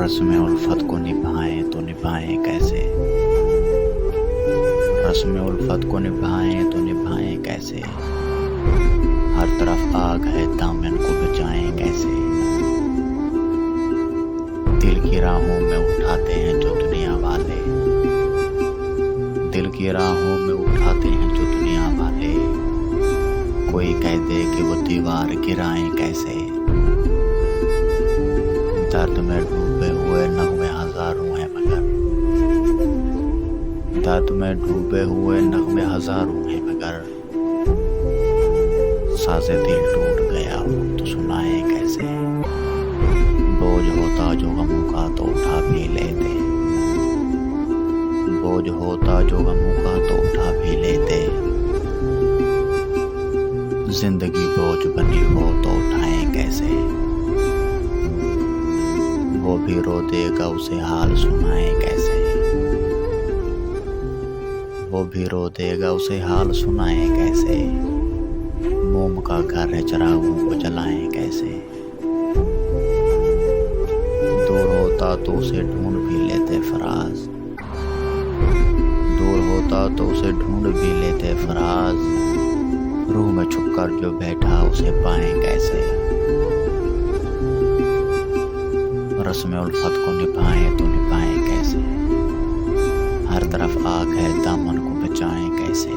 रस्म उल्फत को निभाएं तो निभाएं कैसे। रस्म उल्फत को निभाएं तो निभाएं कैसे। हर तरफ आग है, दामन को बचाएं कैसे। दिल की राहों में उठाते हैं जो दुनिया वाले। दिल की राहों में उठाते हैं जो दुनिया वाले। कोई कह दे कि वो दीवार गिराएं कैसे। दर्द में डूबे हुए नगमे हजारों हैं मगर। दर्द में डूबे हुए नगमे हजारों हैं मगर। साज़े दिल टूट गया हो तो सुनाए कैसे। बोझ होता जो गमों का तो उठा भी लेते। बोझ होता जो गमों का तो उठा भी लेते। जिंदगी बोझ बनी हो तो उठाएं कैसे। वो भी रो देगा उसे हाल सुनाए कैसे। वो भी रो देगा उसे हाल सुनाए कैसे। मोम का घर है, चिरागों को जलाएं कैसे। दूर होता तो उसे ढूंढ भी लेते फराज। दूर होता तो उसे ढूंढ भी लेते फराज। रूह में छुपकर जो बैठा उसे पाएं कैसे। रस्म उल्फत को निभाएं तो निभाएं कैसे। हर तरफ आग है, दामन को बचाएं कैसे।